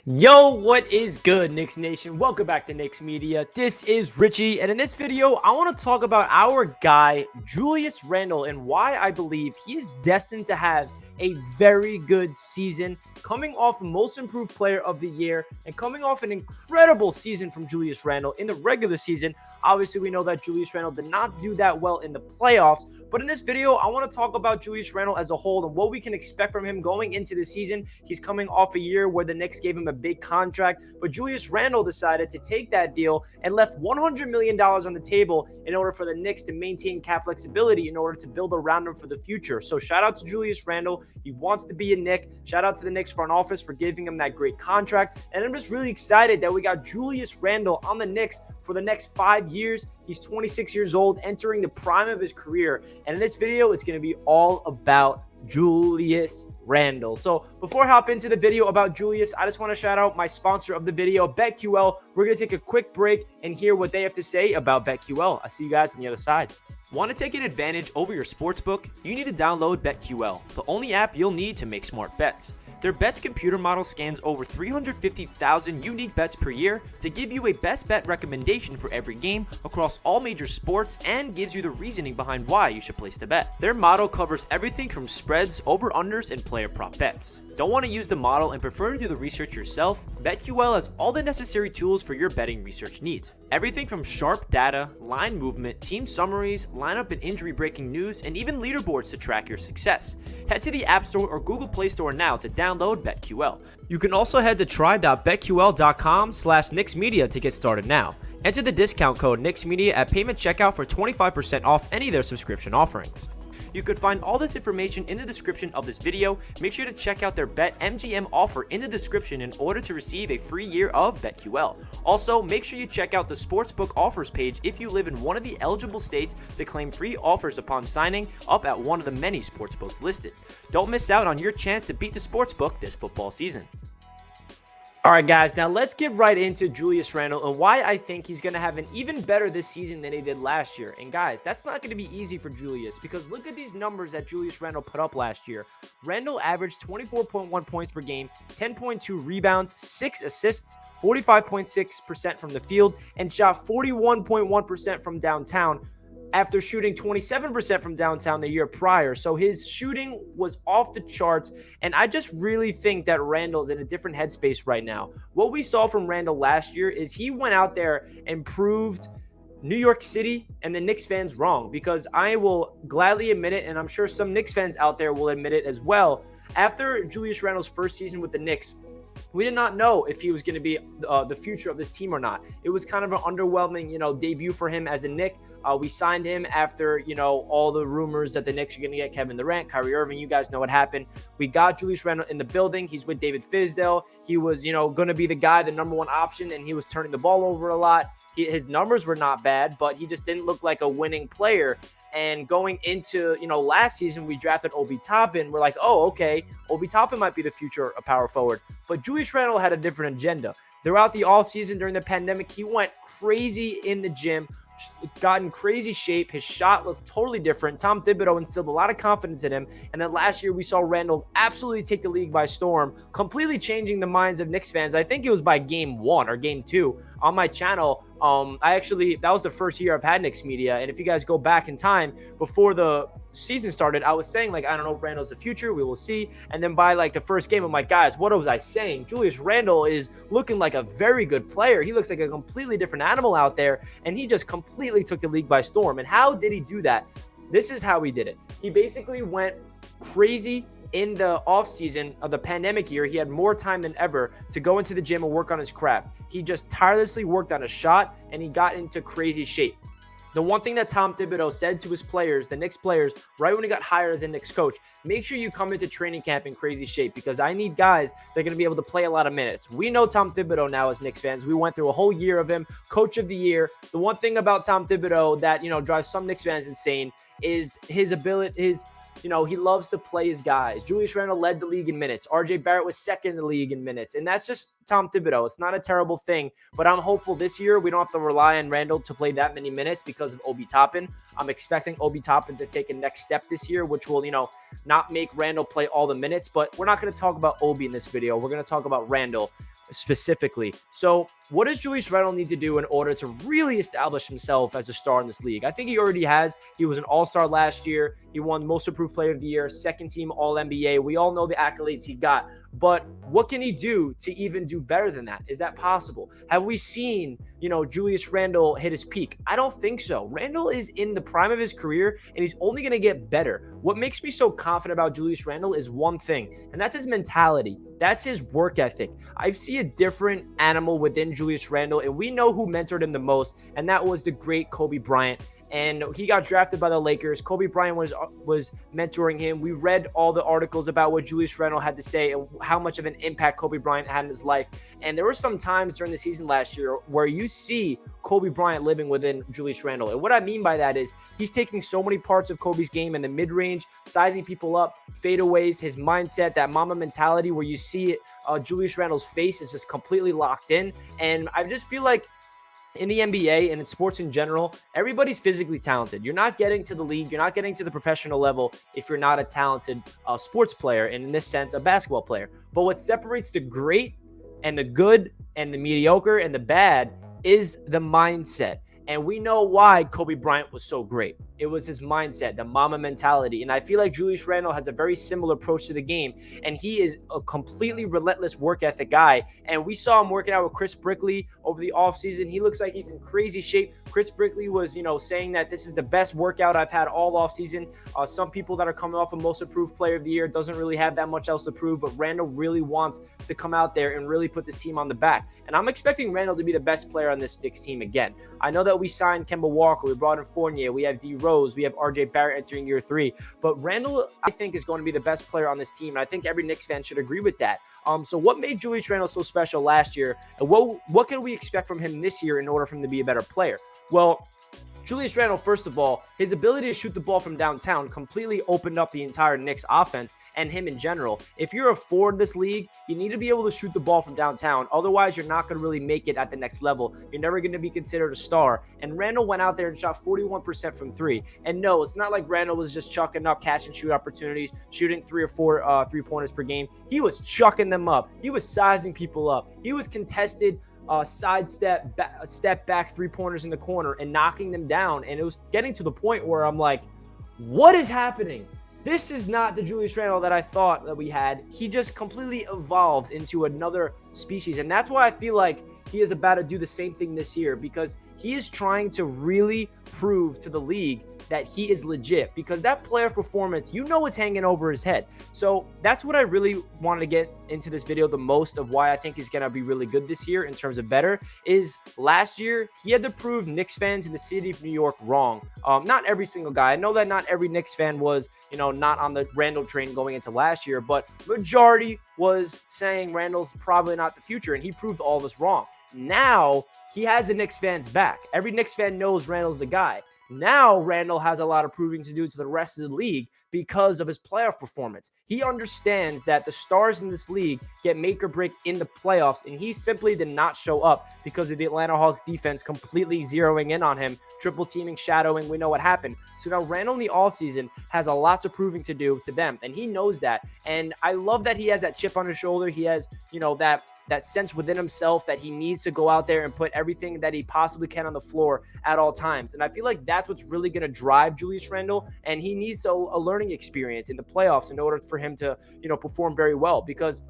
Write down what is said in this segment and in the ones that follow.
Yo, what is good, Knicks Nation? Welcome back to Knicks Media. This is Richie, and in this video, I want to talk about our guy, Julius Randle, and why I believe he is destined to have a very good season, coming off Most Improved Player of the Year and coming off an incredible season from Julius Randle in the regular season. Obviously, we know that Julius Randle did not do that well in the playoffs, but in this video, I want to talk about Julius Randle as a whole and what we can expect from him going into the season. He's coming off a year where the Knicks gave him a big contract, but Julius Randle decided to take that deal and left $100 million on the table in order for the Knicks to maintain cap flexibility in order to build around him for the future. So shout out to Julius Randle. He wants to be a Knick. Shout out to the Knicks front office for giving him that great contract. And I'm just really excited that we got Julius Randle on the Knicks for the next 5 years. He's 26 years old, entering the prime of his career. And in this video, it's going to be all about Julius Randle. So before I hop into the video about Julius, I just want to shout out my sponsor of the video, BetQL. We're going to take a quick break and hear what they have to say about BetQL. I'll see you guys on the other side. Want to take an advantage over your sportsbook? You need to download BetQL, the only app you'll need to make smart bets. Their bets computer model scans over 350,000 unique bets per year to give you a best bet recommendation for every game across all major sports and gives you the reasoning behind why you should place the bet. Their model covers everything from spreads, over-unders, and player prop bets. Don't want to use the model and prefer to do the research yourself? BetQL has all the necessary tools for your betting research needs. Everything from sharp data, line movement, team summaries, lineup and injury breaking news, and even leaderboards to track your success. Head to the App Store or Google Play Store now to download BetQL. You can also head to try.betql.com/KnicksMedia to get started now. Enter the discount code KnicksMedia at payment checkout for 25% off any of their subscription offerings. You could find all this information in the description of this video. Make sure to check out their BetMGM offer in the description in order to receive a free year of BetQL. Also, make sure you check out the Sportsbook offers page if you live in one of the eligible states to claim free offers upon signing up at one of the many sportsbooks listed. Don't miss out on your chance to beat the sportsbook this football season. All right, guys, now let's get right into Julius Randle and why I think he's going to have an even better this season than he did last year. And guys, that's not going to be easy for Julius because look at these numbers that Julius Randle put up last year. Randle averaged 24.1 points per game, 10.2 rebounds, 6 assists, 45.6% from the field, and shot 41.1% from downtown, after shooting 27% from downtown the year prior. So his shooting was off the charts, and I just really think that Randle's in a different headspace right now. What we saw from Randle last year is he went out there and proved New York City and the Knicks fans wrong, because I will gladly admit it, and I'm sure some Knicks fans out there will admit it as well. After Julius Randle's first season with the Knicks, we did not know if he was going to be the future of this team or not. It was kind of an underwhelming, debut for him as a Knick. We signed him after, all the rumors that the Knicks are going to get Kevin Durant, Kyrie Irving. You guys know what happened. We got Julius Randle in the building. He's with David Fizdale. He was, going to be the guy, the number one option, and he was turning the ball over a lot. His numbers were not bad, but he just didn't look like a winning player. And going into, last season, we drafted Obi Toppin. We're like, oh, okay, Obi Toppin might be the future of power forward. But Julius Randle had a different agenda. Throughout the offseason during the pandemic, he went crazy in the gym, got in crazy shape. His shot looked totally different. Tom Thibodeau instilled a lot of confidence in him. And then last year, we saw Randle absolutely take the league by storm, completely changing the minds of Knicks fans. I think it was by game 1 or game 2 on my channel. That was the first year I've had Knicks Media. And if you guys go back in time before the season started, I was saying, I don't know if Randle's the future. We will see. And then by the first game, I'm like, guys, what was I saying? Julius Randle is looking like a very good player. He looks like a completely different animal out there. And he just completely took the league by storm. And how did he do that? This is how he did it. He basically went crazy in the offseason of the pandemic year. He had more time than ever to go into the gym and work on his craft. He just tirelessly worked on a shot, and he got into crazy shape. The one thing that Tom Thibodeau said to his players, the Knicks players, right when he got hired as a Knicks coach, make sure you come into training camp in crazy shape because I need guys that are going to be able to play a lot of minutes. We know Tom Thibodeau now as Knicks fans. We went through a whole year of him, coach of the year. The one thing about Tom Thibodeau that, drives some Knicks fans insane is his ability, he loves to play his guys. Julius Randle led the league in minutes. RJ Barrett was second in the league in minutes. And that's just Tom Thibodeau. It's not a terrible thing, but I'm hopeful this year we don't have to rely on Randle to play that many minutes because of Obi Toppin. I'm expecting Obi Toppin to take a next step this year, which will, not make Randle play all the minutes, but we're not going to talk about Obi in this video. We're going to talk about Randle. specifically. So what does Julius Randle need to do in order to really establish himself as a star in this league? I think he already has. He was an all-star last year. He won Most Improved Player of the Year, second team All-NBA. We all know the accolades he got. But what can he do to even do better than that? Is that possible? Have we seen, Julius Randle hit his peak? I don't think so. Randle is in the prime of his career, and he's only going to get better. What makes me so confident about Julius Randle is one thing, and that's his mentality. That's his work ethic. I see a different animal within Julius Randle, and we know who mentored him the most, and that was the great Kobe Bryant. And he got drafted by the Lakers. Kobe Bryant was mentoring him. We read all the articles about what Julius Randle had to say and how much of an impact Kobe Bryant had in his life. And there were some times during the season last year where you see Kobe Bryant living within Julius Randle. And what I mean by that is he's taking so many parts of Kobe's game in the mid-range, sizing people up, fadeaways, his mindset, that Mamba mentality where you see it, Julius Randle's face is just completely locked in. And I just feel like in the NBA and in sports in general, everybody's physically talented. You're not getting to the league. You're not getting to the professional level if you're not a talented sports player, and in this sense, a basketball player. But what separates the great and the good and the mediocre and the bad is the mindset. And we know why Kobe Bryant was so great. It was his mindset, the Mamba mentality. And I feel like Julius Randle has a very similar approach to the game. And he is a completely relentless work ethic guy. And we saw him working out with Chris Brickley over the offseason. He looks like he's in crazy shape. Chris Brickley was, saying that this is the best workout I've had all offseason. Some people that are coming off of Most Improved Player of the Year doesn't really have that much else to prove. But Randle really wants to come out there and really put this team on the back. And I'm expecting Randle to be the best player on this Knicks team again. I know that we signed Kemba Walker. We brought in Fournier. We have D Rose. We have RJ Barrett entering year 3. But Randle, I think, is going to be the best player on this team. And I think every Knicks fan should agree with that. So what made Julius Randle so special last year? And what can we expect from him this year in order for him to be a better player? Well, Julius Randle, first of all, his ability to shoot the ball from downtown completely opened up the entire Knicks offense and him in general. If you're a forward in this league, you need to be able to shoot the ball from downtown. Otherwise, you're not going to really make it at the next level. You're never going to be considered a star. And Randle went out there and shot 41% from 3. And no, it's not like Randle was just chucking up catch and shoot opportunities, shooting 3 or 4 3-pointers per game. He was chucking them up. He was sizing people up. He was contested step back 3-pointers in the corner and knocking them down. And it was getting to the point where I'm like, what is happening? This is not the Julius Randle that I thought that we had. He just completely evolved into another species. And that's why I feel like he is about to do the same thing this year, because he is trying to really prove to the league that he is legit, because that player performance, is hanging over his head. So that's what I really wanted to get into this video the most of why I think he's going to be really good this year in terms of better is last year he had to prove Knicks fans in the city of New York wrong. Not every single guy. I know that not every Knicks fan was, not on the Randle train going into last year, but majority was saying Randle's probably not the future, and he proved all this wrong. Now he has the Knicks fans back. Every Knicks fan knows Randle's the guy. Now Randle has a lot of proving to do to the rest of the league because of his playoff performance. He understands that the stars in this league get make or break in the playoffs, and he simply did not show up because of the Atlanta Hawks defense completely zeroing in on him, triple teaming, shadowing. We know what happened. So now Randle in the offseason has a lot of proving to do to them, and he knows that. And I love that he has that chip on his shoulder. He has, that sense within himself that he needs to go out there and put everything that he possibly can on the floor at all times. And I feel like that's what's really going to drive Julius Randle. And he needs a learning experience in the playoffs in order for him to, perform very well, because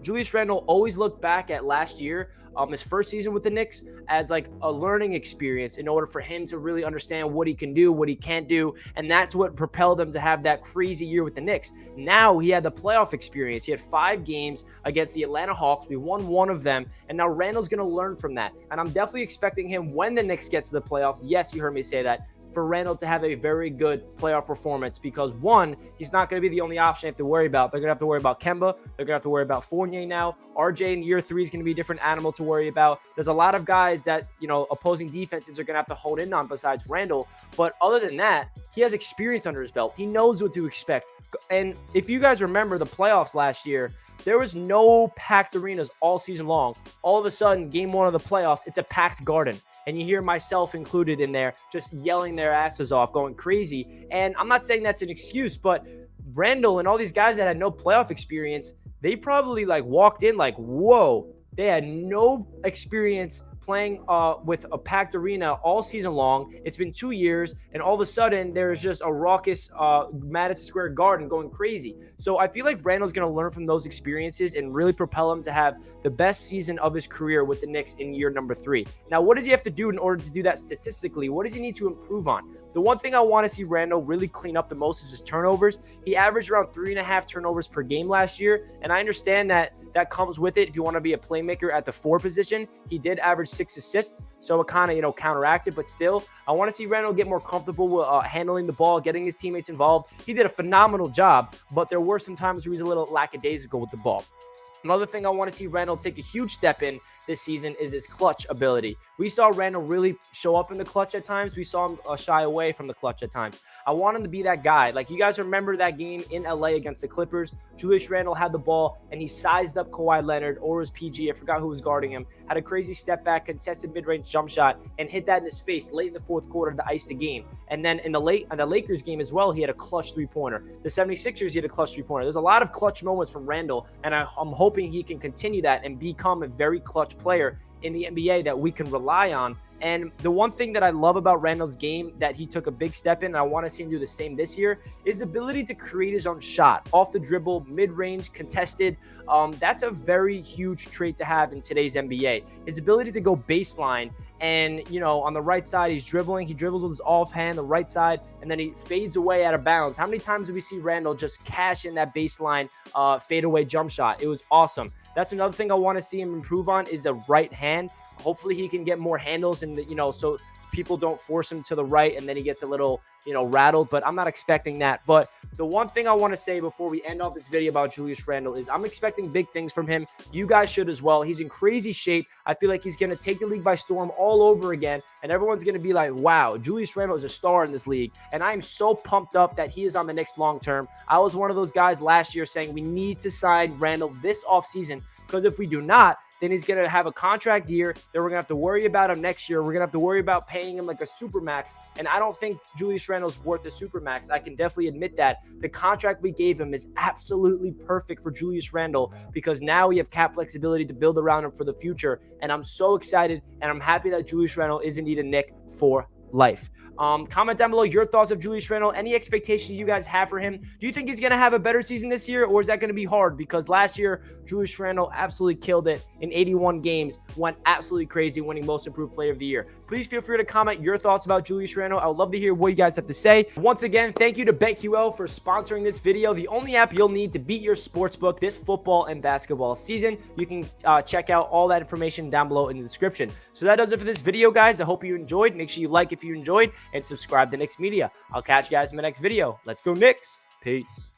Julius Randle always looked back at last year, his first season with the Knicks, as like a learning experience in order for him to really understand what he can do, what he can't do. And that's what propelled him to have that crazy year with the Knicks. Now he had the playoff experience. He had 5 games against the Atlanta Hawks. We won 1 of them. And now Randle's going to learn from that. And I'm definitely expecting him, when the Knicks get to the playoffs, yes, you heard me say that, for Randle to have a very good playoff performance, because one, he's not going to be the only option they have to worry about. They're going to have to worry about Kemba. They're going to have to worry about Fournier now. RJ in year 3 is going to be a different animal to worry about. There's a lot of guys that, opposing defenses are going to have to hold in on besides Randle. But other than that, he has experience under his belt. He knows what to expect. And if you guys remember the playoffs last year, there was no packed arenas all season long. All of a sudden, game 1 of the playoffs, it's a packed Garden. And you hear myself included in there just yelling their asses off, going crazy. And I'm not saying that's an excuse, but Randle and all these guys that had no playoff experience, they probably walked in like, whoa, They had no experience playing with a packed arena all season long. It's been 2 years, and all of a sudden there's just a raucous Madison Square Garden going crazy. So I feel like Randle's going to learn from those experiences and really propel him to have the best season of his career with the Knicks in year number 3. Now, what does he have to do in order to do that statistically? What does he need to improve on? The one thing I want to see Randle really clean up the most is his turnovers. He averaged around 3.5 turnovers per game last year, and I understand that that comes with it if you want to be a playmaker at the 4 position. He did average 6 assists, so it kind of, counteracted, but still, I want to see Randle get more comfortable with handling the ball, getting his teammates involved. He did a phenomenal job, but there were some times where he was a little lackadaisical with the ball. Another thing I want to see Randle take a huge step in this season is his clutch ability. We saw Randle really show up in the clutch at times. We saw him shy away from the clutch at times. I want him to be that guy. Like, you guys remember that game in LA against the Clippers? Julius Randle had the ball, and he sized up Kawhi Leonard, or was PG, I forgot who was guarding him, had a crazy step back, contested mid-range jump shot, and hit that in his face late in the fourth quarter to ice the game. And then in the Lakers game as well, he had a clutch three-pointer. The 76ers, he had a clutch three-pointer. There's a lot of clutch moments from Randle, and I'm hoping he can continue that and become a very clutch player in the NBA that we can rely on. And the one thing that I love about Randle's game that he took a big step in, and I want to see him do the same this year, is the ability to create his own shot off the dribble, mid-range, contested. That's a very huge trait to have in today's NBA. His ability to go baseline and, on the right side, he's dribbling. He dribbles with his offhand, the right side, and then he fades away out of bounds. How many times do we see Randle just cash in that baseline fadeaway jump shot? It was awesome. That's another thing I want to see him improve on is the right hand. Hopefully he can get more handles and, so people don't force him to the right and then he gets a little, rattled, but I'm not expecting that. But the one thing I want to say before we end off this video about Julius Randle is I'm expecting big things from him. You guys should as well. He's in crazy shape. I feel like he's going to take the league by storm all over again, and everyone's going to be like, wow, Julius Randle is a star in this league, and I am so pumped up that he is on the Knicks long term. I was one of those guys last year saying we need to sign Randle this offseason, because if we do not, then he's going to have a contract year. Then we're going to have to worry about him next year. We're going to have to worry about paying him like a supermax. And I don't think Julius Randle's worth a supermax. I can definitely admit that. The contract we gave him is absolutely perfect for Julius Randle because now we have cap flexibility to build around him for the future. And I'm so excited, and I'm happy that Julius Randle is indeed a Knick for life. Comment down below your thoughts of Julius Randle. Any expectations you guys have for him? Do you think he's going to have a better season this year, or is that going to be hard? Because last year, Julius Randle absolutely killed it in 81 games, went absolutely crazy, winning Most Improved Player of the Year. Please feel free to comment your thoughts about Julius Randle. I would love to hear what you guys have to say. Once again, thank you to BetQL for sponsoring this video, the only app you'll need to beat your sportsbook this football and basketball season. You can check out all that information down below in the description. So that does it for this video, guys. I hope you enjoyed. Make sure you like if you enjoyed, and subscribe to Knicks Media. I'll catch you guys in the next video. Let's go Knicks. Peace.